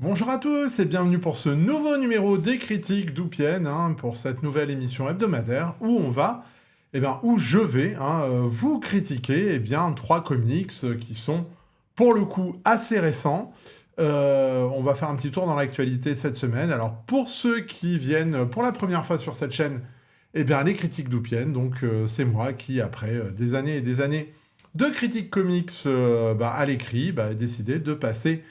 Bonjour à tous et bienvenue pour ce nouveau numéro des critiques d'Oupienne, pour cette nouvelle émission hebdomadaire où où je vais vous critiquer trois comics qui sont pour le coup assez récents. On va faire un petit tour dans l'actualité cette semaine. Alors pour ceux qui viennent pour la première fois sur cette chaîne, les critiques d'Oupienne, donc c'est moi qui après des années et des années de critiques comics à l'écrit, ai décidé de passer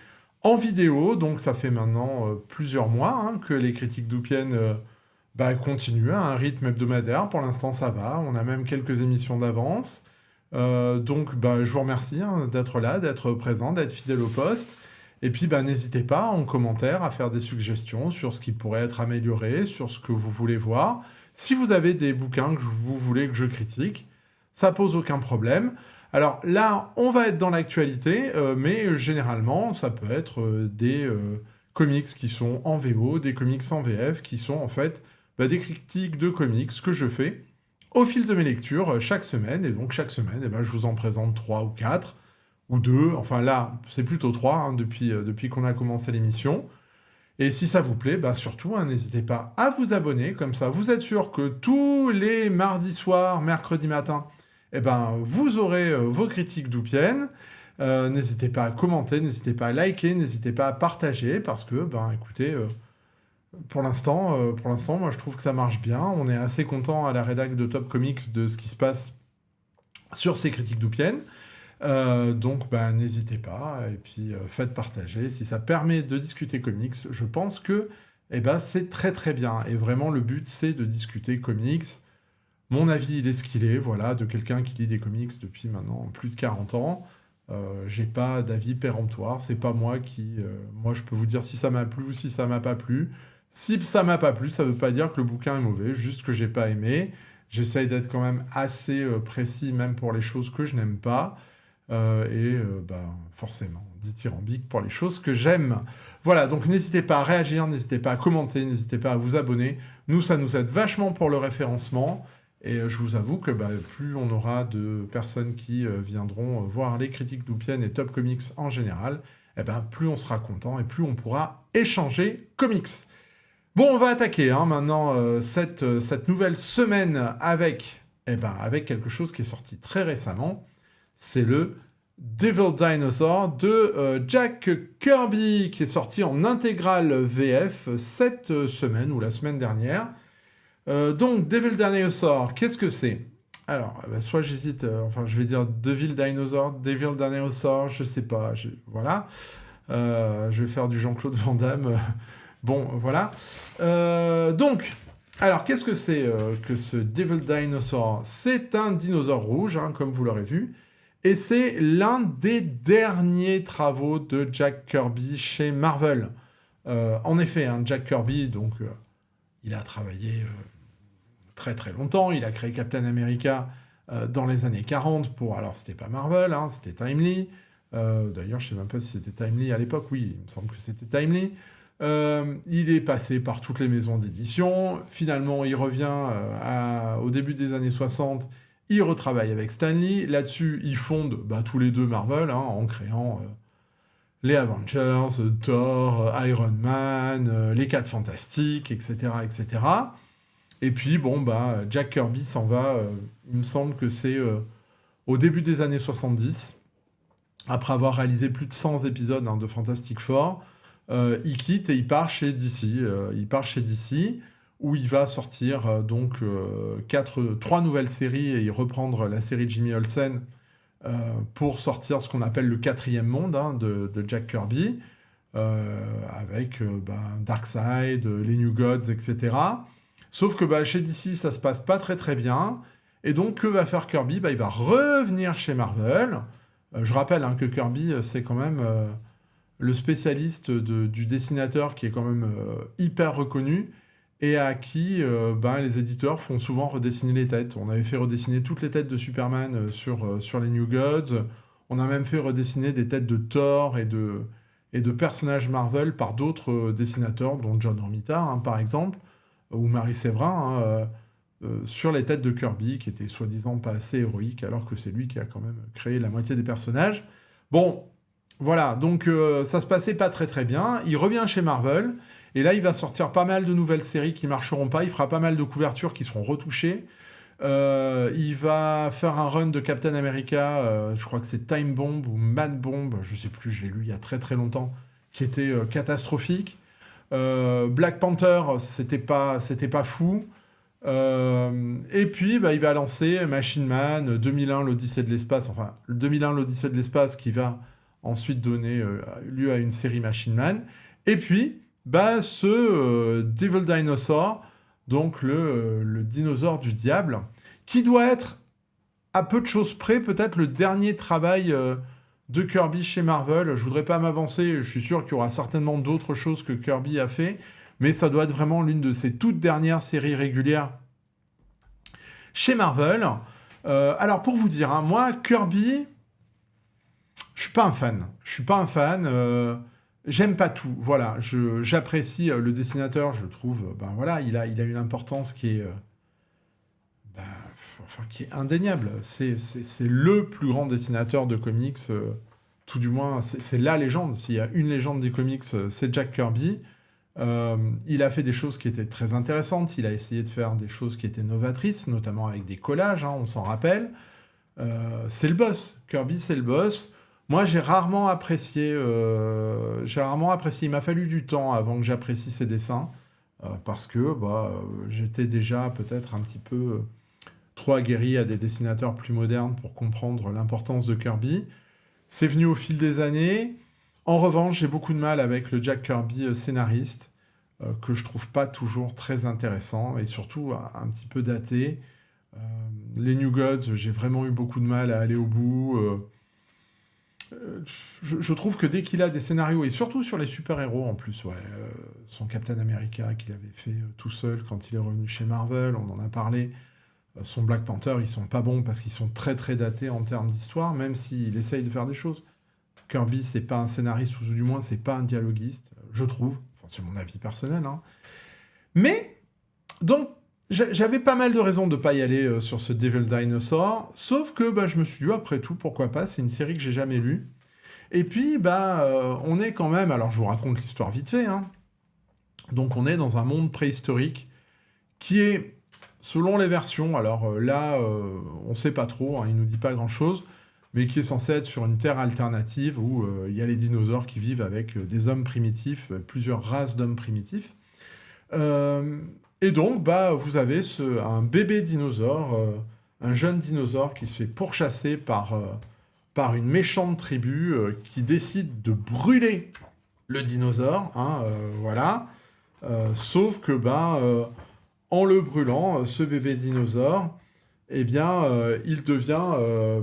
en vidéo. Donc ça fait maintenant plusieurs mois que les critiques d'Oupienne continuent à un rythme hebdomadaire. Pour l'instant ça va, on a même quelques émissions d'avance. Je vous remercie d'être là, d'être présent, d'être fidèle au poste. Et puis n'hésitez pas en commentaire à faire des suggestions sur ce qui pourrait être amélioré, sur ce que vous voulez voir. Si vous avez des bouquins que vous voulez que je critique, ça pose aucun problème. Alors là, on va être dans l'actualité, mais généralement, ça peut être des comics qui sont en VO, des comics en VF, qui sont en fait des critiques de comics que je fais au fil de mes lectures chaque semaine. Et donc chaque semaine, je vous en présente 3 ou 4, ou 2. Enfin là, c'est plutôt 3 depuis qu'on a commencé l'émission. Et si ça vous plaît, surtout, n'hésitez pas à vous abonner, comme ça vous êtes sûr que tous les mardis soirs, mercredi matin, vous aurez vos critiques d'Oupienne. N'hésitez pas à commenter, n'hésitez pas à liker, n'hésitez pas à partager, parce que, écoutez, pour l'instant, moi je trouve que ça marche bien. On est assez content à la rédac de Top Comics de ce qui se passe sur ces critiques d'Oupienne. N'hésitez pas, et puis faites partager. Si ça permet de discuter comics, je pense que c'est très très bien. Et vraiment, le but, c'est de discuter comics. Mon avis, il est ce qu'il est, voilà, de quelqu'un qui lit des comics depuis maintenant plus de 40 ans. J'ai pas d'avis péremptoire, c'est pas moi qui... moi, je peux vous dire si ça m'a plu ou si ça m'a pas plu. Si ça m'a pas plu, ça veut pas dire que le bouquin est mauvais, juste que j'ai pas aimé. J'essaye d'être quand même assez précis, même pour les choses que je n'aime pas. Forcément, dithyrambique pour les choses que j'aime. Voilà, donc n'hésitez pas à réagir, n'hésitez pas à commenter, n'hésitez pas à vous abonner. Nous, ça nous aide vachement pour le référencement. Et je vous avoue que plus on aura de personnes qui viendront voir les critiques d'Oupienne et Top Comics en général, plus on sera content et plus on pourra échanger comics. Bon, on va attaquer maintenant cette nouvelle semaine avec quelque chose qui est sorti très récemment. C'est le Devil Dinosaur de Jack Kirby, qui est sorti en intégrale VF cette semaine ou la semaine dernière. Donc, Devil Dinosaur, qu'est-ce que c'est? Alors, soit j'hésite, je vais dire Devil Dinosaur, je sais pas, voilà. Je vais faire du Jean-Claude Van Damme. Bon, voilà. Alors, qu'est-ce que c'est que ce Devil Dinosaur? C'est un dinosaure rouge, comme vous l'aurez vu, et c'est l'un des derniers travaux de Jack Kirby chez Marvel. En effet, Jack Kirby, donc, il a travaillé très très longtemps. Il a créé Captain America dans les années 40 pour... Alors, c'était pas Marvel, c'était Timely. D'ailleurs, je sais même pas si c'était Timely à l'époque. Oui, il me semble que c'était Timely. Il est passé par toutes les maisons d'édition. Finalement, il revient au début des années 60. Il retravaille avec Stan Lee. Là-dessus, ils fondent tous les deux Marvel en créant les Avengers, Thor, Iron Man, les 4 Fantastiques, etc., etc. Et puis, Jack Kirby s'en va, il me semble que c'est au début des années 70, après avoir réalisé plus de 100 épisodes de Fantastic Four, il quitte et il part chez DC. Où il va sortir 3 nouvelles séries et reprendre la série Jimmy Olsen pour sortir ce qu'on appelle le 4e monde de Jack Kirby, avec Darkseid, les New Gods, etc. Sauf que chez DC, ça se passe pas très très bien. Et donc, que va faire Kirby? Il va revenir chez Marvel. Je rappelle que Kirby, c'est quand même le spécialiste du dessinateur qui est quand même hyper reconnu et à qui les éditeurs font souvent redessiner les têtes. On avait fait redessiner toutes les têtes de Superman sur les New Gods. On a même fait redessiner des têtes de Thor et de personnages Marvel par d'autres dessinateurs, dont John Romita, par exemple, ou Marie Séverin, sur les têtes de Kirby, qui étaient soi-disant pas assez héroïques, alors que c'est lui qui a quand même créé la moitié des personnages. Bon, Voilà, donc ça se passait pas très très bien. Il revient chez Marvel, et là il va sortir pas mal de nouvelles séries qui marcheront pas. Il fera pas mal de couvertures qui seront retouchées. Il va faire un run de Captain America, je crois que c'est Time Bomb ou Man Bomb, je sais plus, je l'ai lu il y a très très longtemps, qui était catastrophique. Black Panther, c'était pas fou. Et puis, bah, il va lancer Machine Man, 2001, l'Odyssée de l'espace, enfin, 2001, l'Odyssée de l'espace, qui va ensuite donner lieu à une série Machine Man. Et puis, bah, ce Devil Dinosaur, donc le dinosaure du diable, qui doit être, à peu de choses près, peut-être le dernier travail de Kirby chez Marvel. Je voudrais pas m'avancer, je suis sûr qu'il y aura certainement d'autres choses que Kirby a fait, mais ça doit être vraiment l'une de ses toutes dernières séries régulières chez Marvel. Alors pour vous dire, hein, moi, Kirby, je suis pas un fan. Je suis pas un fan. J'aime pas tout. Voilà, j'apprécie le dessinateur. Je trouve, ben voilà, il a une importance qui est, ben, enfin, qui est indéniable. C'est le plus grand dessinateur de comics. Tout du moins, c'est la légende. S'il y a une légende des comics, c'est Jack Kirby. Il a fait des choses qui étaient très intéressantes. Il a essayé de faire des choses qui étaient novatrices, notamment avec des collages, hein, on s'en rappelle. C'est le boss. Kirby, c'est le boss. Moi, j'ai rarement apprécié. Il m'a fallu du temps avant que j'apprécie ses dessins. Parce que bah, j'étais déjà peut-être un petit peu trop aguerri à des dessinateurs plus modernes pour comprendre l'importance de Kirby. C'est venu au fil des années. En revanche, j'ai beaucoup de mal avec le Jack Kirby scénariste, que je trouve pas toujours très intéressant et surtout un petit peu daté. Les New Gods, j'ai vraiment eu beaucoup de mal à aller au bout. Je trouve que dès qu'il a des scénarios, et surtout sur les super-héros en plus, ouais, son Captain America qu'il avait fait tout seul quand il est revenu chez Marvel, on en a parlé, son Black Panther, ils sont pas bons parce qu'ils sont très très datés en termes d'histoire, même s'il essaye de faire des choses. Kirby, c'est pas un scénariste, ou du moins, c'est pas un dialoguiste, je trouve. Enfin, c'est mon avis personnel, hein. Mais, donc, j'avais pas mal de raisons de pas y aller sur ce Devil Dinosaur, sauf que bah, je me suis dit, après tout, pourquoi pas, c'est une série que j'ai jamais lue. Et puis, bah, on est quand même, alors je vous raconte l'histoire vite fait, hein. Donc on est dans un monde préhistorique qui est, selon les versions, alors là, on sait pas trop, hein, il nous dit pas grand-chose, mais qui est censé être sur une terre alternative où il y a les dinosaures qui vivent avec des hommes primitifs, plusieurs races d'hommes primitifs. Et donc, bah, vous avez un bébé dinosaure, un jeune dinosaure qui se fait pourchasser par une méchante tribu qui décide de brûler le dinosaure, hein, voilà. Sauf que, bah, en le brûlant, ce bébé dinosaure, eh bien, il devient,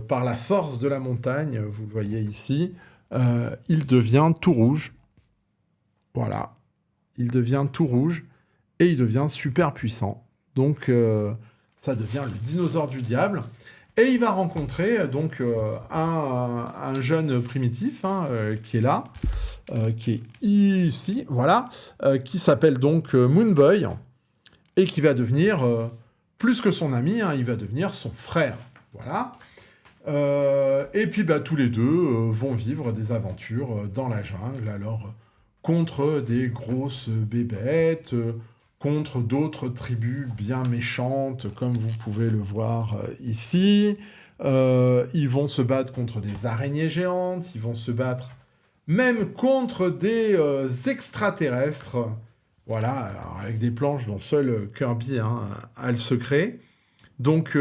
par la force de la montagne, vous le voyez ici, il devient tout rouge. Voilà. Il devient tout rouge et il devient super puissant. Donc, ça devient le dinosaure du diable. Et il va rencontrer donc un jeune primitif hein, qui est là, qui est ici, voilà, qui s'appelle donc Moonboy et qui va devenir plus que son ami, hein, il va devenir son frère. Voilà. Et puis bah, tous les deux vont vivre des aventures dans la jungle, alors contre des grosses bébêtes, contre d'autres tribus bien méchantes, comme vous pouvez le voir ici. Ils vont se battre contre des araignées géantes, ils vont se battre même contre des extraterrestres. Voilà, alors avec des planches dont seul Kirby hein, a le secret. Donc,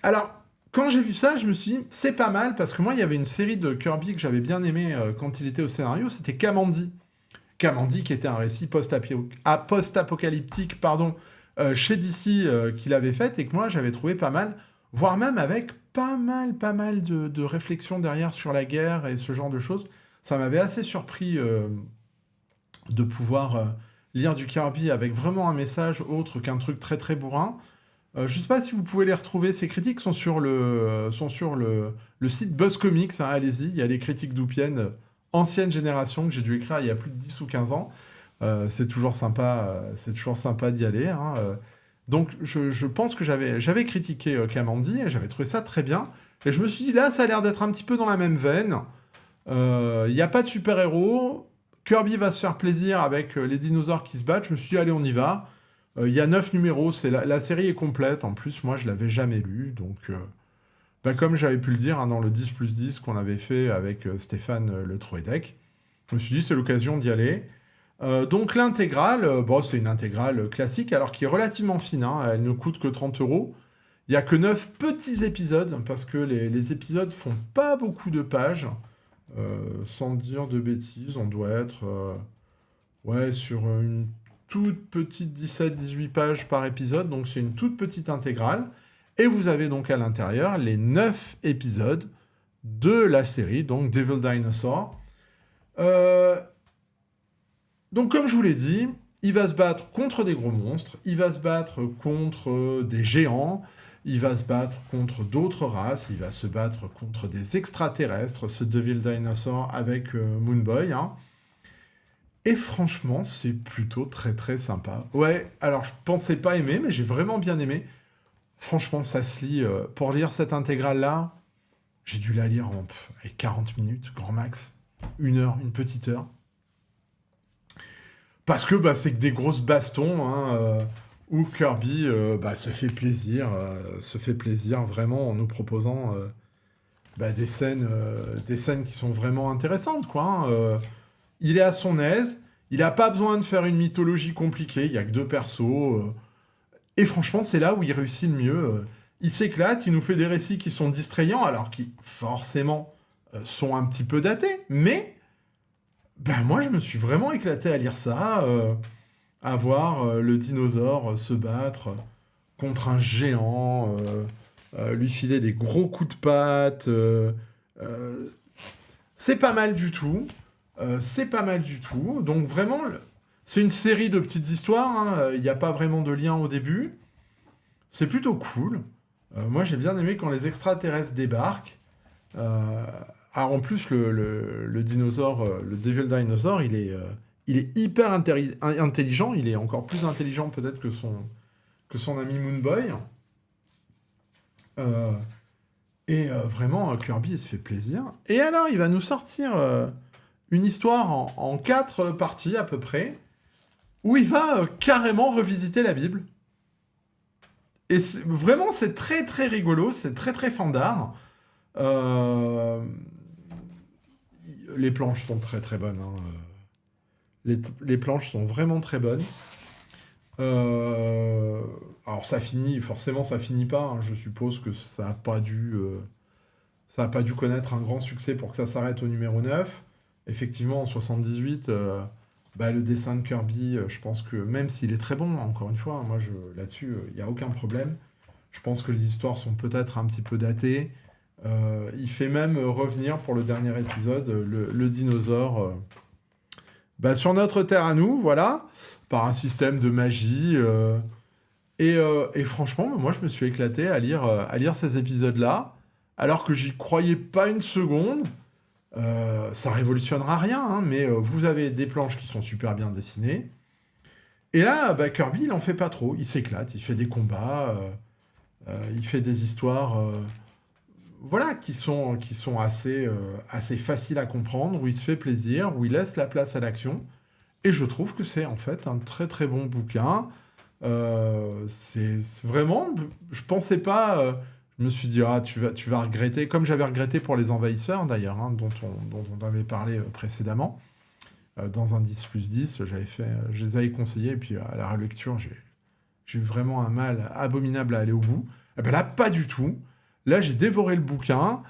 alors, quand j'ai vu ça, je me suis dit, c'est pas mal, parce que moi, il y avait une série de Kirby que j'avais bien aimé quand il était au scénario, c'était Kamandi. Kamandi, qui était un récit post-apocalyptique, pardon, chez DC qu'il avait fait, et que moi, j'avais trouvé pas mal, voire même avec pas mal de réflexions derrière sur la guerre et ce genre de choses. Ça m'avait assez surpris de pouvoir lire du Kirby avec vraiment un message autre qu'un truc très très bourrin. Je ne sais pas si vous pouvez les retrouver, ces critiques sont sur le site Buzz Comics, hein, allez-y, il y a les critiques d'Oupienne, ancienne génération, que j'ai dû écrire il y a plus de 10 ou 15 ans. C'est toujours sympa d'y aller. Hein. Donc je pense que j'avais critiqué Kamandi, et j'avais trouvé ça très bien. Et je me suis dit, là, ça a l'air d'être un petit peu dans la même veine. Il n'y a pas de super-héros. Kirby va se faire plaisir avec les dinosaures qui se battent. Je me suis dit, allez, on y va. Il y a 9 numéros, la série est complète. En plus, moi, je l'avais jamais lu. Donc, comme j'avais pu le dire dans le 10+10 qu'on avait fait avec Stéphane Le Troedec, je me suis dit, c'est l'occasion d'y aller. Donc, l'intégrale, c'est une intégrale classique, alors qui est relativement fine. Elle ne coûte que 30 euros. Il n'y a que 9 petits épisodes, parce que les épisodes font pas beaucoup de pages. Sans dire de bêtises, on doit être sur une toute petite 17-18 pages par épisode, donc c'est une toute petite intégrale. Et vous avez donc à l'intérieur les 9 épisodes de la série, donc Devil Dinosaur. Donc comme je vous l'ai dit, il va se battre contre des gros monstres, il va se battre contre des géants, il va se battre contre d'autres races, il va se battre contre des extraterrestres, ce Devil Dinosaur avec Moon Boy. Et franchement, c'est plutôt très très sympa. Ouais, alors je pensais pas aimer, mais j'ai vraiment bien aimé. Franchement, ça se lit. Pour lire cette intégrale-là, j'ai dû la lire en 40 minutes, grand max. 1 heure, une petite heure. Parce que c'est que des grosses bastons, où Kirby se fait plaisir vraiment en nous proposant des scènes qui sont vraiment intéressantes, quoi. Il est à son aise, il n'a pas besoin de faire une mythologie compliquée, il n'y a que 2 persos. Et franchement, c'est là où il réussit le mieux. Il s'éclate, il nous fait des récits qui sont distrayants, alors qui, forcément, sont un petit peu datés. Mais, moi, je me suis vraiment éclaté à lire ça, à voir le dinosaure se battre contre un géant, lui filer des gros coups de patte. C'est pas mal du tout. Donc vraiment, c'est une série de petites histoires. Il n'y a pas vraiment de lien au début. C'est plutôt cool. Moi, j'ai bien aimé quand les extraterrestres débarquent. En plus, le dinosaure, le Devil Dinosaur, il est hyper intelligent. Il est encore plus intelligent peut-être que son ami Moon Boy. Vraiment, Kirby, il se fait plaisir. Et alors, il va nous sortir une histoire en 4 parties à peu près, où il va carrément revisiter la Bible. Et vraiment, c'est très très rigolo, c'est très très fandard. Les planches sont très très bonnes. Les planches sont vraiment très bonnes. Alors ça finit pas. Je suppose que ça n'a pas dû connaître un grand succès pour que ça s'arrête au numéro 9. Effectivement, en 78, le dessin de Kirby, je pense que même s'il est très bon, encore une fois, moi là-dessus, il n'y a aucun problème. Je pense que les histoires sont peut-être un petit peu datées. Il fait même revenir pour le dernier épisode le dinosaure sur notre terre à nous, voilà, par un système de magie. Et franchement, moi, je me suis éclaté à lire ces épisodes-là, alors que j'y croyais pas une seconde. Ça révolutionnera rien, mais vous avez des planches qui sont super bien dessinées. Et là, Kirby, il en fait pas trop. Il s'éclate, il fait des combats, il fait des histoires qui sont assez faciles à comprendre, où il se fait plaisir, où il laisse la place à l'action. Et je trouve que c'est en fait un très très bon bouquin. C'est vraiment... Je pensais pas... je me suis dit, tu vas regretter, comme j'avais regretté pour Les Envahisseurs d'ailleurs, dont on avait parlé précédemment. Dans un 10+10, je les avais conseillés, et puis à la relecture, j'ai eu vraiment un mal abominable à aller au bout. Et là, pas du tout. Là, j'ai dévoré le bouquin.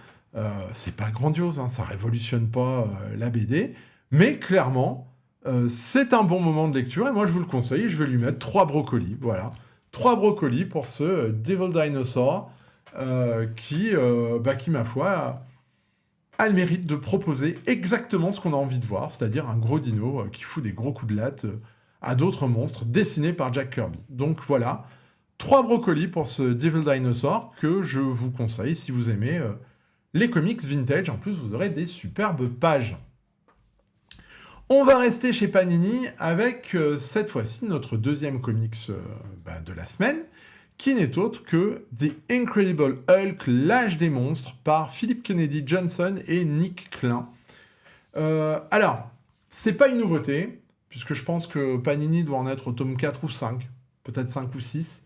C'est pas grandiose, ça révolutionne pas la BD, mais clairement, c'est un bon moment de lecture, et moi, je vous le conseille, je vais lui mettre 3 brocolis, voilà. 3 brocolis pour ce Devil Dinosaur, qui, ma foi, a le mérite de proposer exactement ce qu'on a envie de voir, c'est-à-dire un gros dino qui fout des gros coups de latte à d'autres monstres dessinés par Jack Kirby. Donc voilà, 3 brocolis pour ce Devil Dinosaur que je vous conseille si vous aimez les comics vintage. En plus, vous aurez des superbes pages. On va rester chez Panini avec cette fois-ci notre deuxième comics de la semaine, qui n'est autre que The Incredible Hulk, l'âge des monstres, par Philip Kennedy Johnson et Nick Klein. Alors, c'est pas une nouveauté, puisque je pense que Panini doit en être au tome 4 ou 5, peut-être 5 ou 6.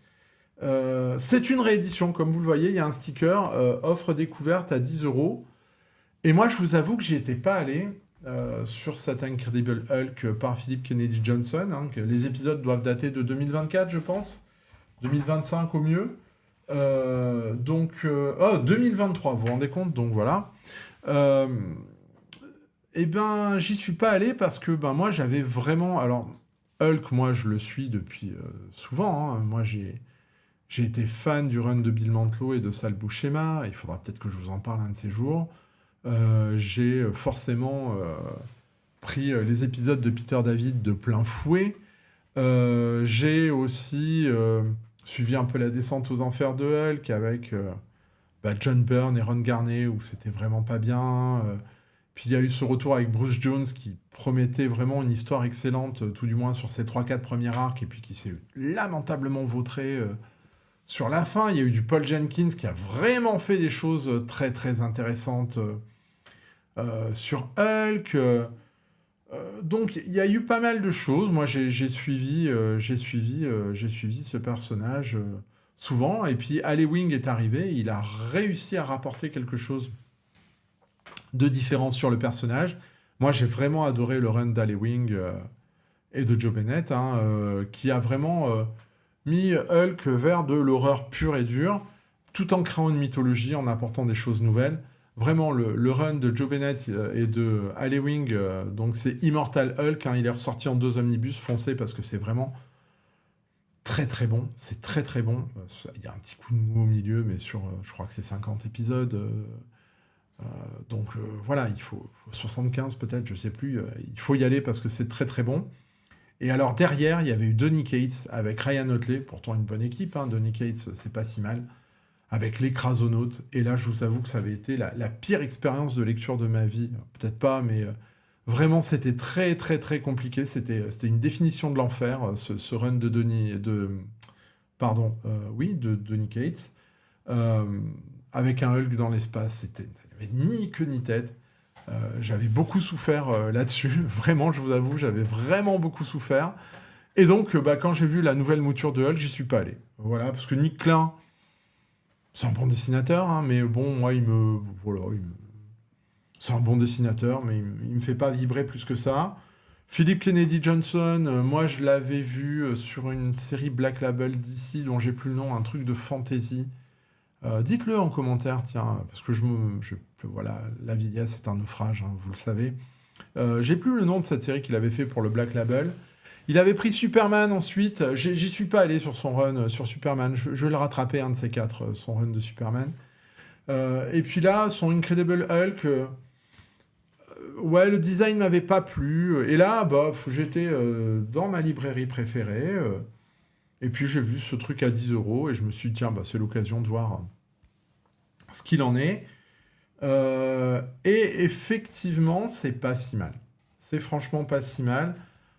C'est une réédition, comme vous le voyez, il y a un sticker, offre découverte à 10 €. Et moi, je vous avoue que j'y étais pas allé sur cet Incredible Hulk par Philip Kennedy Johnson. Hein, que les épisodes doivent dater de 2024, je pense. 2025 au mieux. 2023, vous vous rendez compte? Donc voilà. Eh ben, j'y suis pas allé parce que moi, j'avais vraiment... Alors, Hulk, moi, je le suis depuis souvent. Hein. Moi, j'ai été fan du run de Bill Mantlo et de Sal Buscema. Il faudra peut-être que je vous en parle un de ces jours. J'ai forcément pris les épisodes de Peter David de plein fouet. J'ai aussi suivi un peu la descente aux enfers de Hulk avec John Byrne et Ron Garney où c'était vraiment pas bien. Puis il y a eu ce retour avec Bruce Jones qui promettait vraiment une histoire excellente, tout du moins sur ses 3-4 premiers arcs, et puis qui s'est lamentablement vautré sur la fin. Il y a eu du Paul Jenkins qui a vraiment fait des choses très très intéressantes sur Hulk. Donc il y a eu pas mal de choses. Moi j'ai suivi ce personnage souvent. Et puis Ali Wing est arrivé. Il a réussi à rapporter quelque chose de différent sur le personnage. Moi j'ai vraiment adoré le run d'Ali Wing et de Joe Bennett, qui a vraiment mis Hulk vers de l'horreur pure et dure, tout en créant une mythologie, en apportant des choses nouvelles. Vraiment, le run de Joe Bennett et de Ali Wing, donc c'est Immortal Hulk, il est ressorti en 2 omnibus, foncez parce que c'est vraiment très très bon, c'est très très bon. Il y a un petit coup de mou au milieu, mais sur, je crois que c'est 50 épisodes, donc voilà, il faut 75 peut-être, je sais plus, il faut y aller parce que c'est très très bon. Et alors derrière, il y avait eu Donny Cates avec Ryan Otley, pourtant une bonne équipe, Donny Cates, c'est pas si mal, avec Les Crasonautes. Et là, je vous avoue que ça avait été la pire expérience de lecture de ma vie. Peut-être pas, mais vraiment, c'était très, très, très compliqué. C'était une définition de l'enfer, ce run de Donny Cates, avec un Hulk dans l'espace. C'était ni queue ni tête. J'avais beaucoup souffert là-dessus. Vraiment, je vous avoue, j'avais vraiment beaucoup souffert. Et donc, quand j'ai vu la nouvelle mouture de Hulk, j'y suis pas allé. Voilà, parce que Nick Klein, c'est un bon dessinateur, mais bon, moi, c'est un bon dessinateur, mais il me fait pas vibrer plus que ça. Philip Kennedy Johnson, moi, je l'avais vu sur une série Black Label d'ici, dont j'ai plus le nom, un truc de fantasy. Dites-le en commentaire, tiens, parce que voilà, la vieillesse c'est un naufrage, vous le savez. J'ai plus le nom de cette série qu'il avait fait pour le Black Label. Il avait pris Superman ensuite. J'y suis pas allé sur son run sur Superman. Je vais le rattraper, un de ces 4, son run de Superman. Et puis là, son Incredible Hulk, le design m'avait pas plu. Et là, j'étais dans ma librairie préférée. Et puis j'ai vu ce truc à 10 € et je me suis dit, tiens, c'est l'occasion de voir ce qu'il en est. Et effectivement, c'est pas si mal. C'est franchement pas si mal.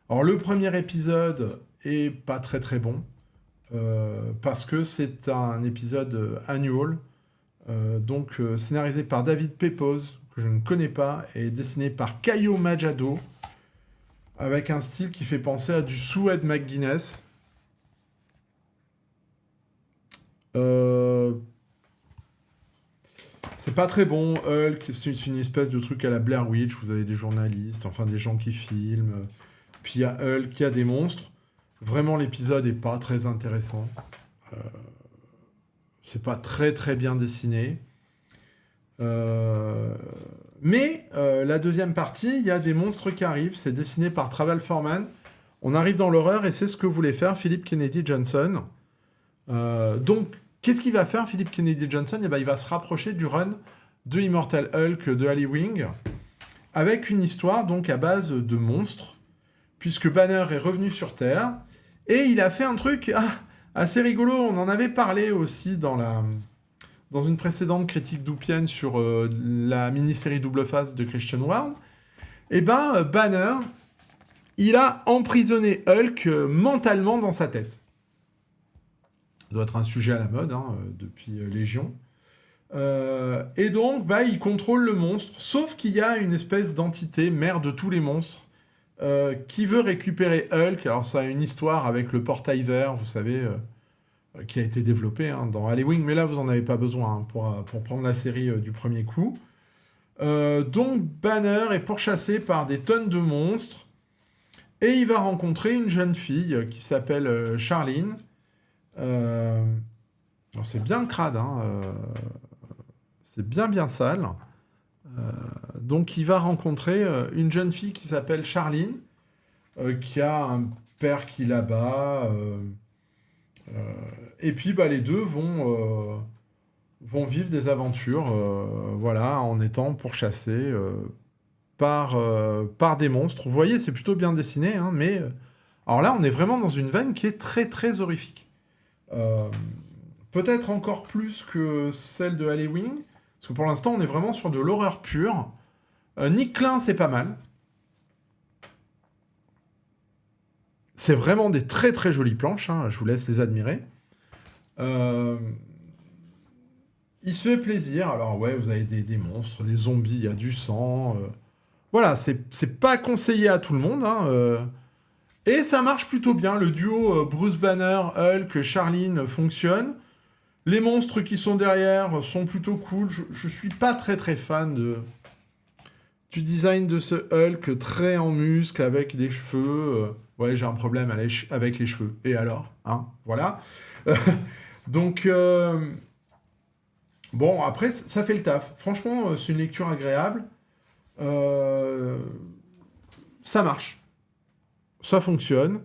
Alors le premier épisode est pas très très bon, parce que c'est un épisode annual, scénarisé par David Pepose, que je ne connais pas, et dessiné par Caio Majado, avec un style qui fait penser à du Sue Ed McGuinness. C'est pas très bon. Hulk, c'est une espèce de truc à la Blair Witch. Vous avez des journalistes, enfin des gens qui filment. Puis il y a Hulk, il y a des monstres. Vraiment, l'épisode est pas très intéressant. C'est pas très très bien dessiné. Mais la deuxième partie, il y a des monstres qui arrivent. C'est dessiné par Travel Foreman. On arrive dans l'horreur et c'est ce que voulait faire Philip Kennedy Johnson. Donc, qu'est-ce qu'il va faire, Philip Kennedy Johnson? Il va se rapprocher du run de Immortal Hulk de Ali Wing, avec une histoire donc à base de monstres, puisque Banner est revenu sur Terre, et il a fait un truc assez rigolo. On en avait parlé aussi dans une précédente critique d'Oupienne sur la mini-série Double Face de Christian Ward. Et Banner, il a emprisonné Hulk mentalement dans sa tête. Ça doit être un sujet à la mode depuis Légion. Et donc, il contrôle le monstre, sauf qu'il y a une espèce d'entité, mère de tous les monstres, qui veut récupérer Hulk. Alors ça a une histoire avec le portail vert, vous savez, qui a été développé dans Halloween, mais là vous n'en avez pas besoin pour prendre la série du premier coup. Donc Banner est pourchassé par des tonnes de monstres, et il va rencontrer une jeune fille qui s'appelle Charline. Alors c'est bien crade, c'est bien sale. Donc il va rencontrer une jeune fille qui s'appelle Charline, qui a un père qui la bat. Et puis les deux vont vivre des aventures en étant pourchassés par des monstres. Vous voyez, c'est plutôt bien dessiné, mais... alors là, on est vraiment dans une veine qui est très très horrifique. Peut-être encore plus que celle de Halloween, parce que pour l'instant, on est vraiment sur de l'horreur pure. Nick Klein, c'est pas mal. C'est vraiment des très très jolies planches, je vous laisse les admirer. Il se fait plaisir. Alors ouais, vous avez des monstres, des zombies, il y a du sang. Voilà, c'est pas conseillé à tout le monde. Et ça marche plutôt bien. Le duo Bruce Banner, Hulk, Charline fonctionne. Les monstres qui sont derrière sont plutôt cool. Je suis pas très très fan du design de ce Hulk très en muscle avec des cheveux. Ouais, j'ai un problème avec les cheveux. Et alors voilà. Donc, bon, après, ça fait le taf. Franchement, c'est une lecture agréable. Ça marche. Ça fonctionne.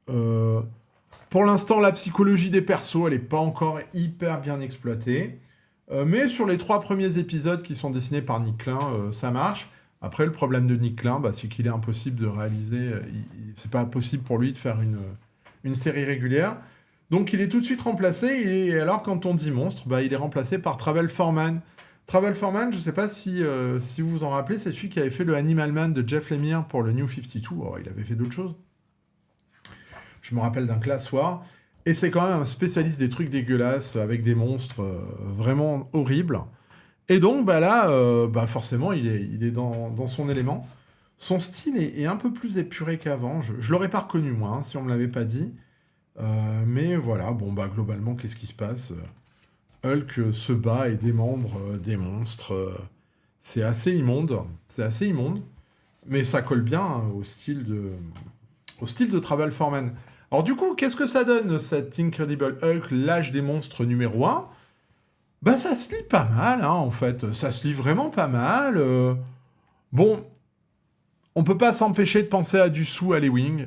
Pour l'instant, la psychologie des persos, elle n'est pas encore hyper bien exploitée. Mais sur les 3 premiers épisodes qui sont dessinés par Nick Klein, ça marche. Après, le problème de Nick Klein, c'est qu'il est impossible de réaliser... c'est pas possible pour lui de faire une série régulière. Donc, il est tout de suite remplacé. Et alors, quand on dit monstre, il est remplacé par Travel Foreman. Travel Foreman, je ne sais pas si vous vous en rappelez, c'est celui qui avait fait le Animal Man de Jeff Lemire pour le New 52. Oh, il avait fait d'autres choses. Je me rappelle d'un classoir. Et c'est quand même un spécialiste des trucs dégueulasses avec des monstres vraiment horribles. Et donc, là, forcément, il est dans son élément. Son style est un peu plus épuré qu'avant. Je ne l'aurais pas reconnu, moi, si on ne me l'avait pas dit. Mais voilà, globalement, qu'est-ce qui se passe Hulk se bat et démembre des monstres. C'est assez immonde. Mais ça colle bien au style de Travel Foreman. Alors du coup, qu'est-ce que ça donne, cet Incredible Hulk, l'âge des monstres numéro 1 ? Ça se lit pas mal, en fait. Ça se lit vraiment pas mal. Bon, on peut pas s'empêcher de penser à du sous Halloween.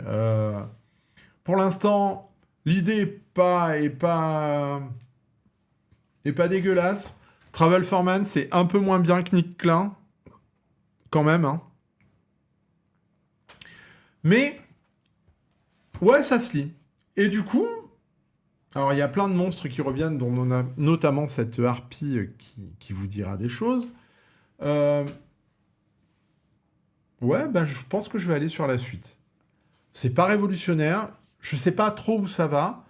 Pour l'instant, l'idée est pas dégueulasse. Travel Foreman, c'est un peu moins bien que Nick Klein. Quand même, Mais, ouais, ça se lit. Et du coup, alors il y a plein de monstres qui reviennent, dont on a notamment cette harpie qui vous dira des choses. Ouais, je pense que je vais aller sur la suite. C'est pas révolutionnaire, je sais pas trop où ça va.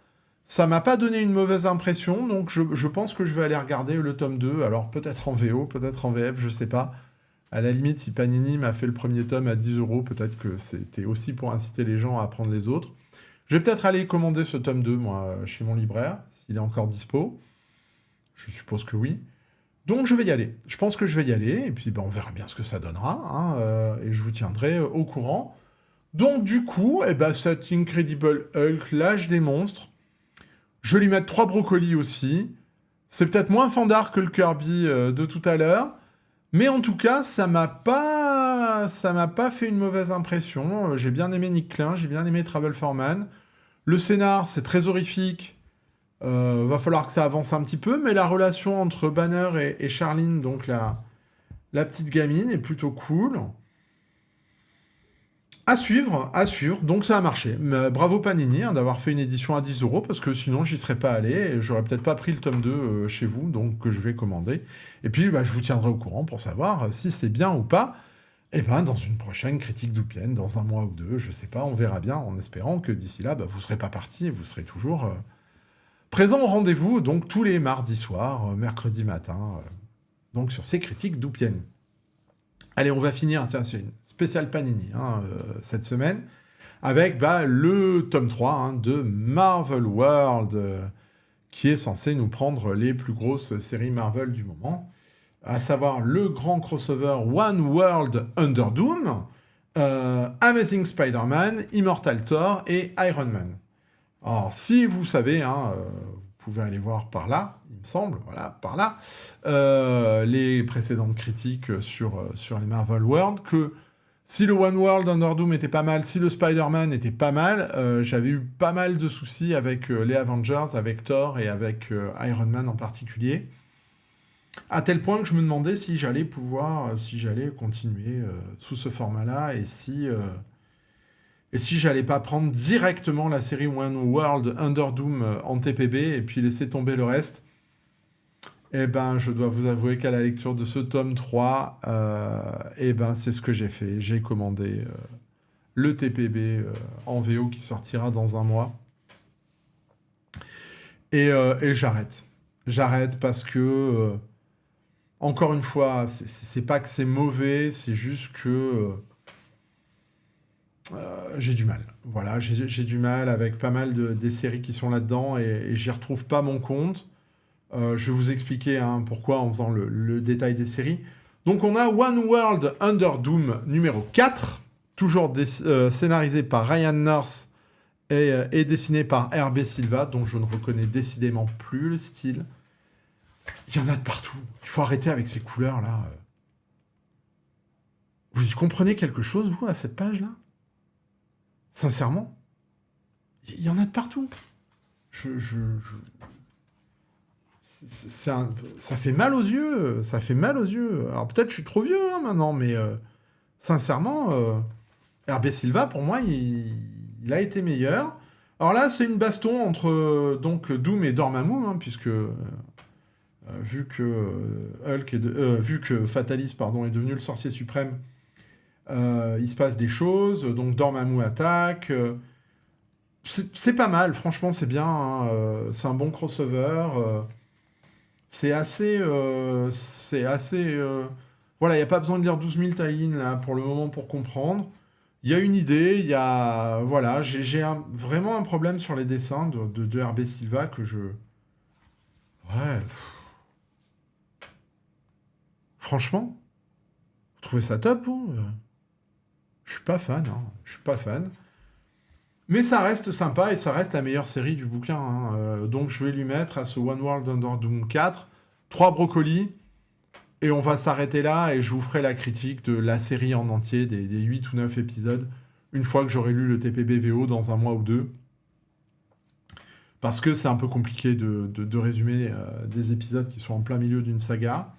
Ça m'a pas donné une mauvaise impression, donc je pense que je vais aller regarder le tome 2. Alors peut-être en VO, peut-être en VF, je sais pas. À la limite, si Panini m'a fait le premier tome à 10 €, peut-être que c'était aussi pour inciter les gens à prendre les autres. Je vais peut-être aller commander ce tome 2, moi, chez mon libraire, s'il est encore dispo. Je suppose que oui. Donc je vais y aller. Je pense que je vais y aller, et puis on verra bien ce que ça donnera, et je vous tiendrai au courant. Donc du coup, cet Incredible Hulk, l'âge des monstres, je vais lui mettre 3 brocolis aussi. C'est peut-être moins fandard que le Kirby de tout à l'heure, mais en tout cas, ça m'a pas fait une mauvaise impression. J'ai bien aimé Nick Klein, j'ai bien aimé Travel Foreman. Le scénar, c'est très horrifique. Va falloir que ça avance un petit peu, mais la relation entre Banner et Charline, donc la petite gamine, est plutôt cool. À suivre. Donc ça a marché. Mais bravo Panini d'avoir fait une édition à 10 €, parce que sinon j'y serais pas allé et j'aurais peut-être pas pris le tome 2 chez vous, donc que je vais commander. Et puis je vous tiendrai au courant pour savoir si c'est bien ou pas. Dans une prochaine critique d'Oupienne, dans un mois ou 2, je sais pas, on verra bien, en espérant que d'ici là, vous serez pas parti et vous serez toujours Présent au rendez-vous, donc tous les mardis soirs, mercredi matin, donc sur ces critiques d'Oupienne. Allez, on va finir, tiens, c'est une spéciale Panini cette semaine, avec le tome 3 de Marvel World, qui est censé nous prendre les plus grosses séries Marvel du moment, à savoir le grand crossover One World Under Doom, Amazing Spider-Man, Immortal Thor et Iron Man. Alors, si vous savez, vous pouvez aller voir par là, il me semble, voilà, par là, les précédentes critiques sur les Marvel World, que si le One World Under Doom était pas mal, si le Spider-Man était pas mal, j'avais eu pas mal de soucis avec les Avengers, avec Thor et avec Iron Man en particulier, à tel point que je me demandais si j'allais continuer sous ce format-là, et si j'allais pas prendre directement la série One World Under Doom en TPB et puis laisser tomber le reste. Eh ben, je dois vous avouer qu'à la lecture de ce tome 3, c'est ce que j'ai fait. J'ai commandé le TPB en VO qui sortira dans un mois. Et j'arrête. J'arrête parce que, encore une fois, c'est pas que c'est mauvais, c'est juste que... j'ai du mal. Voilà, j'ai du mal avec pas mal des séries qui sont là-dedans et j'y retrouve pas mon compte. Je vais vous expliquer pourquoi en faisant le détail des séries. Donc on a One World Under Doom numéro 4, toujours scénarisé par Ryan North et dessiné par R.B. Silva, dont je ne reconnais décidément plus le style. Il y en a de partout. Il faut arrêter avec ces couleurs-là. Vous y comprenez quelque chose, vous, à cette page-là ? Sincèrement, il y en a de partout. Ça fait mal aux yeux. Ça fait mal aux yeux. Alors peut-être je suis trop vieux maintenant, mais sincèrement, RB Silva, pour moi, il a été meilleur. Alors là, c'est une baston entre donc Doom et Dormammu, puisque vu que Fatalis est devenu le sorcier suprême, il se passe des choses, donc Dormammu attaque. C'est pas mal, franchement, c'est bien. C'est un bon crossover. C'est assez. Voilà, il n'y a pas besoin de lire 12 000 tie-in là pour le moment pour comprendre. Il y a une idée, il y a. Voilà, j'ai vraiment un problème sur les dessins de RB Silva que je. Ouais. Franchement, vous trouvez ça top, vous Je suis pas fan, je suis pas fan. Mais ça reste sympa et ça reste la meilleure série du bouquin. Donc je vais lui mettre à ce One World Under Doom 4 3 brocolis. Et on va s'arrêter là et je vous ferai la critique de la série en entier, des 8 ou 9 épisodes, une fois que j'aurai lu le TPB VO dans un mois ou deux. Parce que c'est un peu compliqué de résumer des épisodes qui sont en plein milieu d'une saga.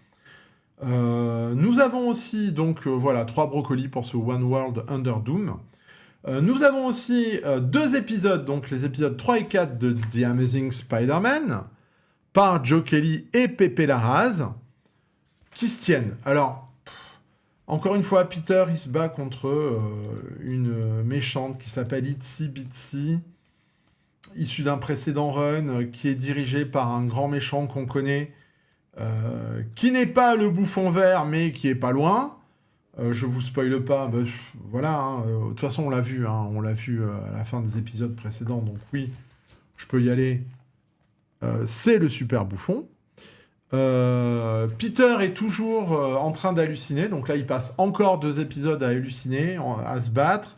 Nous avons aussi, donc, 3 brocolis pour ce One World Under Doom. Nous avons aussi 2 épisodes, donc les épisodes 3 et 4 de The Amazing Spider-Man, par Joe Kelly et Pepe Larraz, qui se tiennent. Alors, encore une fois, Peter, il se bat contre une méchante qui s'appelle Itsy Bitsy, issue d'un précédent run, qui est dirigé par un grand méchant qu'on connaît, qui n'est pas le bouffon vert, mais qui est pas loin. Je vous spoile pas, voilà, de toute façon on l'a vu à la fin des épisodes précédents, donc oui, je peux y aller. C'est le super bouffon. Peter est toujours en train d'halluciner, donc là il passe encore 2 épisodes à halluciner, à se battre.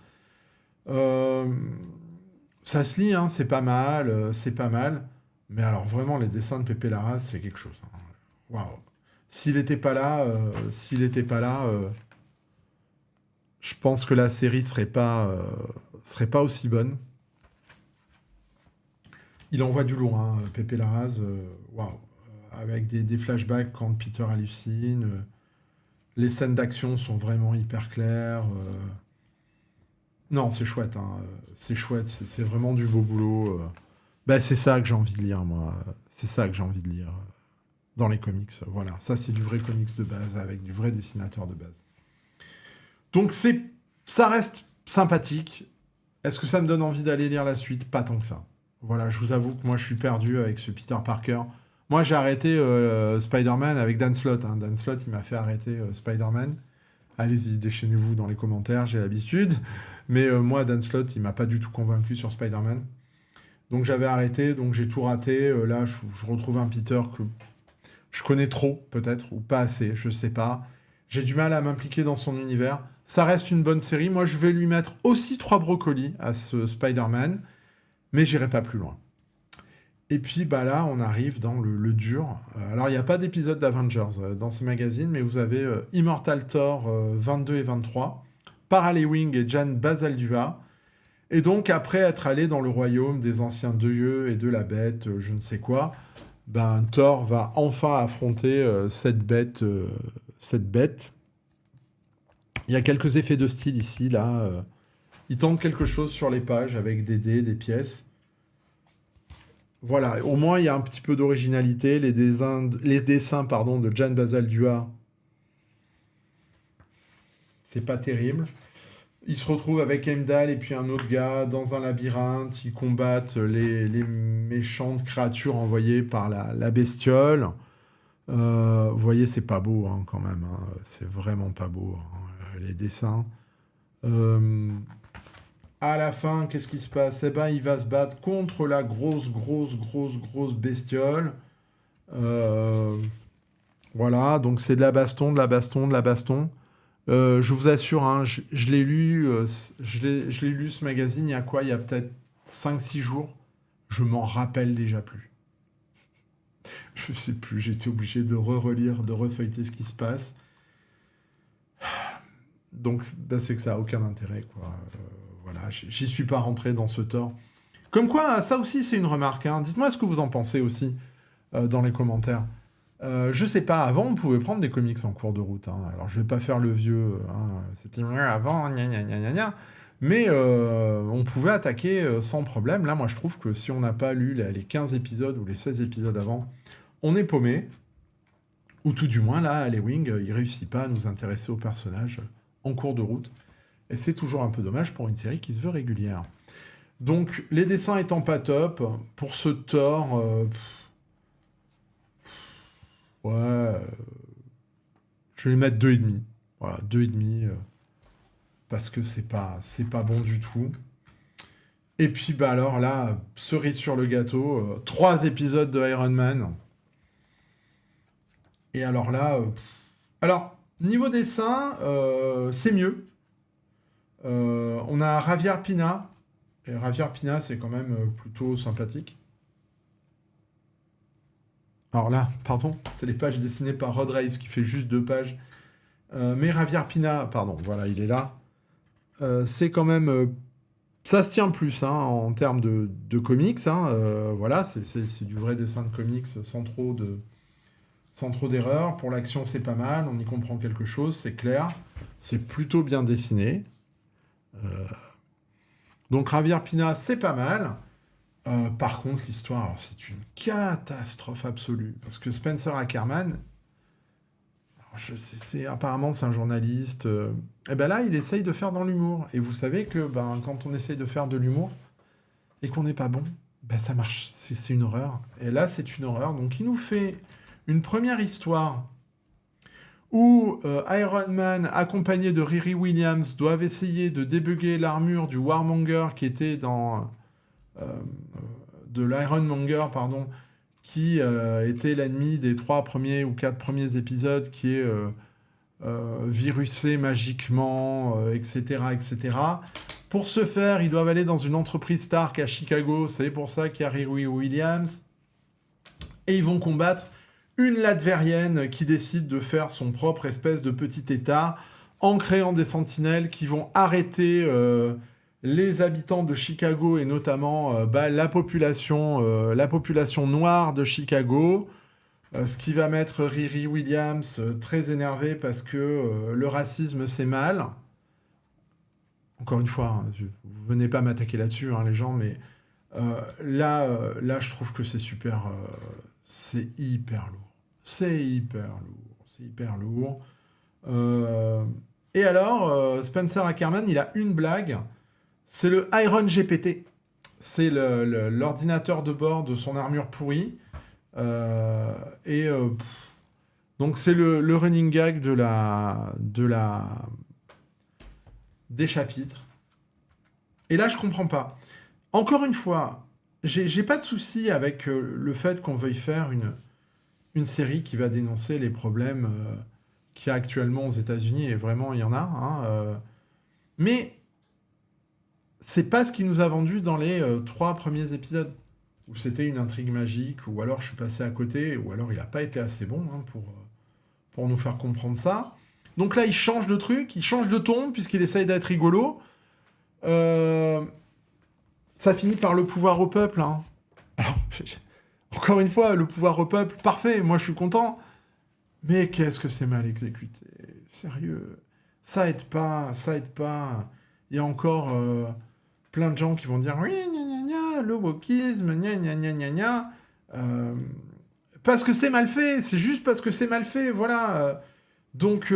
Ça se lit, c'est pas mal, mais alors vraiment les dessins de Pepe Larraz, c'est quelque chose. Waouh. S'il n'était pas là, je pense que la série serait pas aussi bonne. Il envoie du lourd, Pepe Larraz, waouh. Avec des flashbacks quand Peter hallucine. Les scènes d'action sont vraiment hyper claires. Non, c'est chouette, c'est chouette, c'est vraiment du beau boulot. C'est ça que j'ai envie de lire, moi. C'est ça que j'ai envie de lire dans les comics. Voilà, ça c'est du vrai comics de base, avec du vrai dessinateur de base. Donc ça reste sympathique. Est-ce que ça me donne envie d'aller lire la suite ? Pas tant que ça. Voilà, je vous avoue que moi, je suis perdu avec ce Peter Parker. Moi, j'ai arrêté Spider-Man avec Dan Slott, hein. Dan Slott, il m'a fait arrêter Spider-Man. Allez-y, déchaînez-vous dans les commentaires, j'ai l'habitude. Mais moi, Dan Slott, il m'a pas du tout convaincu sur Spider-Man. Donc j'avais arrêté, donc j'ai tout raté. Là, je retrouve un Peter que je connais trop, peut-être, ou pas assez, je sais pas. J'ai du mal à m'impliquer dans son univers. Ça reste une bonne série. Moi, je vais lui mettre aussi 3 brocolis à ce Spider-Man, mais j'irai pas plus loin. Et puis bah là, on arrive dans le dur. Alors, il n'y a pas d'épisode d'Avengers dans ce magazine, mais vous avez Immortal Thor 22 et 23, Parallewing et Jan Bazaldua. Et donc, après être allé dans le royaume des anciens dieux et de la bête, je ne sais quoi, ben, Thor va enfin affronter cette bête. Cette bête. Il y a quelques effets de style ici, là. Il tente quelque chose sur les pages avec des dés, des pièces. Voilà, au moins il y a un petit peu d'originalité. Les dessins pardon, de Jan Bazaldua, c'est pas terrible. Il se retrouve avec Heimdall et puis un autre gars dans un labyrinthe. Ils combattent les méchantes créatures envoyées par la bestiole. Vous voyez, c'est pas beau hein, quand même. Hein. C'est vraiment pas beau, hein, les dessins. À la fin, qu'est-ce qui se passe? Eh ben, il va se battre contre la grosse bestiole. Euh, voilà, donc c'est de la baston, de la baston, de la baston. Je vous assure, hein, je l'ai lu, je l'ai lu ce magazine il y a quoi? Il y a peut-être 5 6 jours. Je m'en rappelle déjà plus. Je sais plus, j'étais obligé de relire, de refeuilleter ce qui se passe. Donc, bah, c'est que ça a aucun intérêt, quoi. Voilà, j'y suis pas rentré dans ce tort. Comme quoi, ça aussi, c'est une remarque. Hein. Dites-moi ce que vous en pensez aussi dans les commentaires. Je sais pas, avant, on pouvait prendre des comics en cours de route. Hein. Alors, je vais pas faire le vieux. Hein. C'était mieux avant, gna gna gna gna gna. Mais on pouvait attaquer sans problème. Là, moi, je trouve que si on n'a pas lu les 15 épisodes ou les 16 épisodes avant, on est paumé. Ou tout du moins, là, Wing, il réussit pas à nous intéresser au personnage en cours de route. Et c'est toujours un peu dommage pour une série qui se veut régulière. Donc, les dessins étant pas top, pour ce Thor, ouais, je vais lui mettre 2,5. Voilà, 2,5, parce que c'est pas bon du tout. Et puis, bah alors là, cerise sur le gâteau, 3 épisodes de Iron Man. Et alors là, alors, niveau dessin, c'est mieux. On a Javier Pina. Et Javier Pina, c'est quand même plutôt sympathique. Alors là, pardon, c'est les pages dessinées par Rod Reis qui fait juste 2 pages. Mais Javier Pina, pardon, voilà, il est là. C'est quand même... ça se tient plus hein, en termes de comics. Hein, voilà, c'est du vrai dessin de comics sans trop d'erreurs. Pour l'action, c'est pas mal. On y comprend quelque chose, c'est clair. C'est plutôt bien dessiné. Donc Javier Pina, c'est pas mal. Par contre, l'histoire, alors, c'est une catastrophe absolue. Parce que Spencer Ackerman, apparemment c'est un journaliste. Et ben là, il essaye de faire dans l'humour. Et vous savez que ben, quand on essaye de faire de l'humour et qu'on n'est pas bon, ben, ça marche. C'est une horreur. Et là, c'est une horreur. Donc il nous fait une première histoire où Iron Man, accompagné de Riri Williams, doivent essayer de débugger l'armure du Warmonger qui était dans... de l'Ironmonger, pardon, qui était l'ennemi des 3 premiers ou 4 premiers épisodes, qui est virusé magiquement, etc., etc. Pour ce faire, ils doivent aller dans une entreprise Stark à Chicago, c'est pour ça qu'il y a Riri Williams, et ils vont combattre une Latvérienne qui décide de faire son propre espèce de petit état en créant des sentinelles qui vont arrêter les habitants de Chicago et notamment la population noire de Chicago, ce qui va mettre Riri Williams très énervé parce que le racisme c'est mal. Encore une fois, hein, vous venez pas m'attaquer là-dessus, hein, les gens, mais là, je trouve que c'est super, c'est hyper lourd. C'est hyper lourd. C'est hyper lourd. Et alors, Spencer Ackerman, il a une blague. C'est le Iron GPT. c'est l'ordinateur de bord de son armure pourrie. Euh, et donc c'est le running gag des chapitres. Et là, je comprends pas. Encore une fois, j'ai pas de souci avec le fait qu'on veuille faire une série qui va dénoncer les problèmes qu'il y a actuellement aux États-Unis, et vraiment, il y en a. Hein, mais c'est pas ce qui nous a vendu dans les 3 premiers épisodes, où c'était une intrigue magique, ou alors je suis passé à côté, ou alors il n'a pas été assez bon hein, pour nous faire comprendre ça. Donc là, il change de truc, il change de ton, puisqu'il essaye d'être rigolo. Euh, Ça finit par le pouvoir au peuple. Hein. Alors, encore une fois, le pouvoir au peuple, parfait, moi je suis content. Mais qu'est-ce que c'est mal exécuté. Sérieux. Ça aide pas, ça aide pas. Il y a encore plein de gens qui vont dire oui, gna gna gna, le wokisme, gna gna gna gna gna. Euh, Parce que c'est mal fait, c'est juste parce que c'est mal fait, voilà. Donc,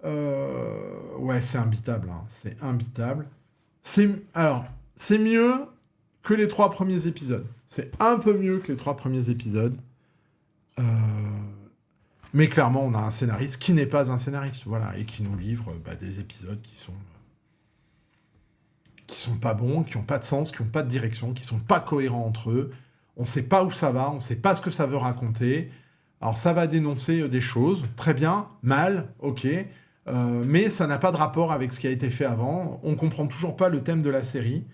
ouais, c'est imbitable, hein, c'est imbitable. Alors, c'est mieux que les 3 premiers épisodes. C'est un peu mieux que les 3 premiers épisodes. Euh, Mais clairement, on a un scénariste qui n'est pas un scénariste, voilà, et qui nous livre des épisodes qui sont pas bons, qui ont pas de sens, qui ont pas de direction, qui sont pas cohérents entre eux. On sait pas où ça va, on sait pas ce que ça veut raconter. Alors ça va dénoncer des choses, très bien, mal, ok, mais ça n'a pas de rapport avec ce qui a été fait avant. On comprend toujours pas le thème de la série.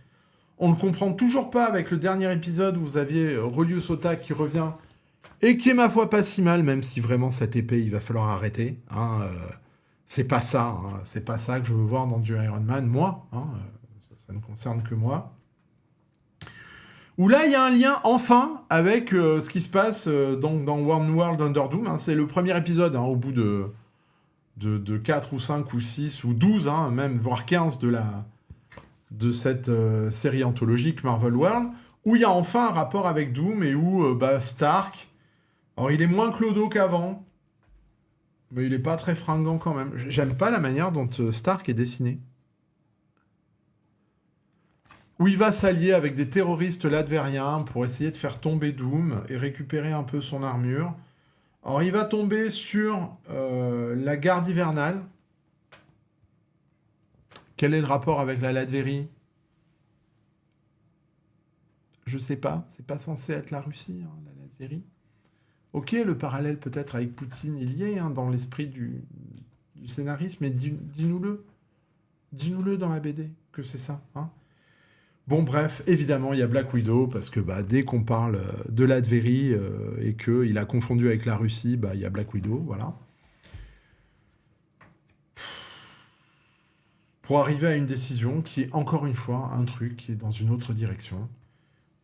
On ne comprend toujours pas avec le dernier épisode où vous aviez Ryu Sota qui revient et qui est ma foi pas si mal, même si vraiment cette épée, il va falloir arrêter. Hein, c'est pas ça, hein, c'est pas ça que je veux voir dans du Iron Man, moi. Hein, ça ne concerne que moi. Où là, il y a un lien, enfin, avec ce qui se passe dans One World Under Doom. Hein, c'est le premier épisode, hein, au bout de 4 ou 5 ou 6 ou 12, hein, même, voire 15 de cette série anthologique Marvel World, où il y a enfin un rapport avec Doom et où Stark... Alors, il est moins clodo qu'avant, mais il est pas très fringant quand même. J'aime pas la manière dont Stark est dessiné. Où il va s'allier avec des terroristes latvériens pour essayer de faire tomber Doom et récupérer un peu son armure. Alors, il va tomber sur la garde hivernale. Quel est le rapport avec la Latvérie? Je sais pas. C'est pas censé être la Russie, hein, la Latvérie. Ok, le parallèle peut-être avec Poutine, il y est hein, dans l'esprit du scénariste, mais dis-nous-le. Dis-nous-le dans la BD que c'est ça. Hein. Bon, bref, évidemment, il y a Black Widow, parce que dès qu'on parle de Latvérie et qu'il a confondu avec la Russie, il y a Black Widow, voilà. Pour arriver à une décision qui est, encore une fois, un truc qui est dans une autre direction.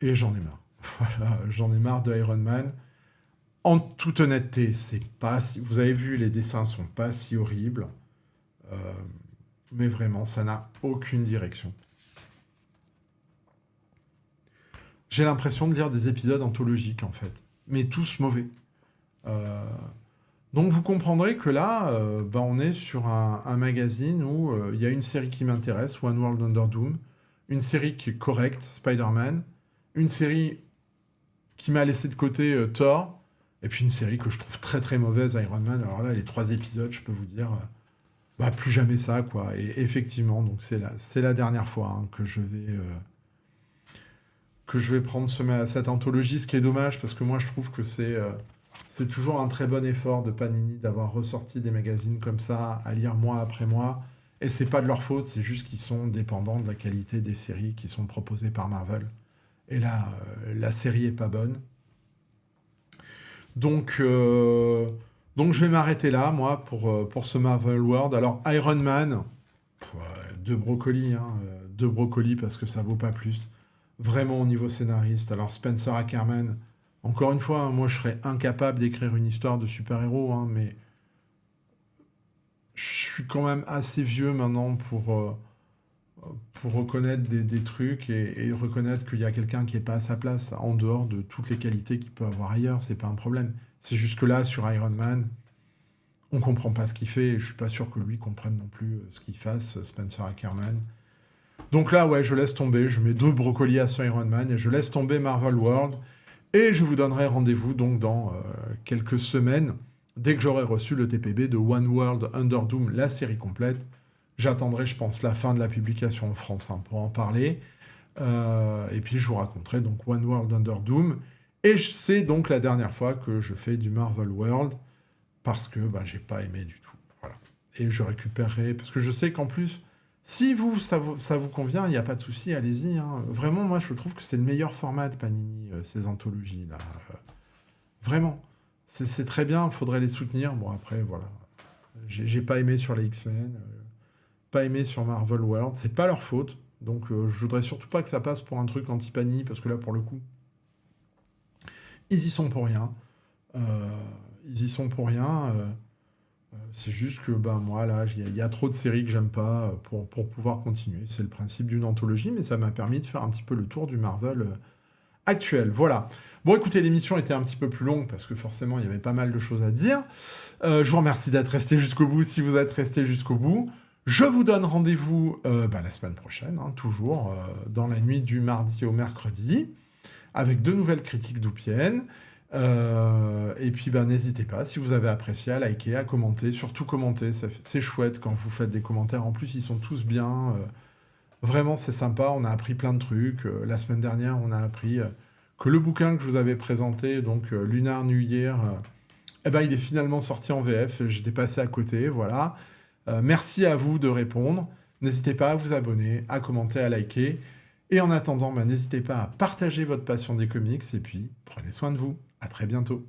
Et j'en ai marre. Voilà, j'en ai marre de Iron Man. En toute honnêteté, c'est pas si... Vous avez vu, les dessins sont pas si horribles. Euh, mais vraiment, ça n'a aucune direction. J'ai l'impression de lire des épisodes anthologiques, en fait. Mais tous mauvais. Euh, donc vous comprendrez que là, on est sur un magazine où il y a une série qui m'intéresse, One World Under Doom, une série qui est correcte, Spider-Man, une série qui m'a laissé de côté Thor, et puis une série que je trouve très très mauvaise, Iron Man. Alors là, les 3 épisodes, je peux vous dire, plus jamais ça, quoi. Et effectivement, donc c'est la dernière fois hein, que je vais prendre cette anthologie, ce qui est dommage, parce que moi je trouve que c'est toujours un très bon effort de Panini d'avoir ressorti des magazines comme ça, à lire mois après mois. Et c'est pas de leur faute, c'est juste qu'ils sont dépendants de la qualité des séries qui sont proposées par Marvel. Et là, la série est pas bonne. Donc, donc je vais m'arrêter là, moi, pour ce Marvel World. Alors, Iron Man, deux brocolis, hein, deux brocolis parce que ça vaut pas plus. Vraiment au niveau scénariste. Alors, Spencer Ackerman, encore une fois, hein, moi je serais incapable d'écrire une histoire de super-héros, hein, mais je suis quand même assez vieux maintenant pour reconnaître des trucs et reconnaître qu'il y a quelqu'un qui n'est pas à sa place, en dehors de toutes les qualités qu'il peut avoir ailleurs, c'est pas un problème. C'est juste que là, sur Iron Man, on comprend pas ce qu'il fait, et je suis pas sûr que lui comprenne non plus ce qu'il fasse, Spencer Ackerman. Donc là, ouais, je laisse tomber, je mets 2 brocolis sur Iron Man et je laisse tomber Marvel World. Et je vous donnerai rendez-vous donc dans quelques semaines, dès que j'aurai reçu le TPB de One World Under Doom, la série complète. J'attendrai, je pense, la fin de la publication en France hein, pour en parler. Et puis je vous raconterai donc One World Under Doom. Et c'est donc la dernière fois que je fais du Marvel World, parce que j'ai pas aimé du tout. Voilà. Et je récupérerai, parce que je sais qu'en plus, si ça vous convient, il n'y a pas de souci, allez-y. Hein. Vraiment, moi, je trouve que c'est le meilleur format de Panini, ces anthologies-là. Vraiment. C'est très bien, il faudrait les soutenir. Bon, après, voilà. J'ai pas aimé sur les X-Men, pas aimé sur Marvel World. C'est pas leur faute. Donc, je voudrais surtout pas que ça passe pour un truc anti-Panini, parce que là, pour le coup, ils y sont pour rien. Ils y sont pour rien. C'est juste que moi, là, il y a trop de séries que j'aime pas pour pouvoir continuer. C'est le principe d'une anthologie, mais ça m'a permis de faire un petit peu le tour du Marvel actuel. Voilà. Bon, écoutez, l'émission était un petit peu plus longue parce que forcément, il y avait pas mal de choses à dire. Je vous remercie d'être resté jusqu'au bout, si vous êtes resté jusqu'au bout. Je vous donne rendez-vous la semaine prochaine, hein, toujours, dans la nuit du mardi au mercredi, avec de nouvelles critiques d'Oupienne. Et puis n'hésitez pas, si vous avez apprécié, à liker, à commenter, surtout commenter, c'est chouette quand vous faites des commentaires, en plus ils sont tous bien, vraiment c'est sympa, on a appris plein de trucs, la semaine dernière on a appris que le bouquin que je vous avais présenté, donc Lunar New Year, il est finalement sorti en VF, j'étais passé à côté, voilà. Merci à vous de répondre, n'hésitez pas à vous abonner, à commenter, à liker, et en attendant, n'hésitez pas à partager votre passion des comics, et puis prenez soin de vous. À très bientôt.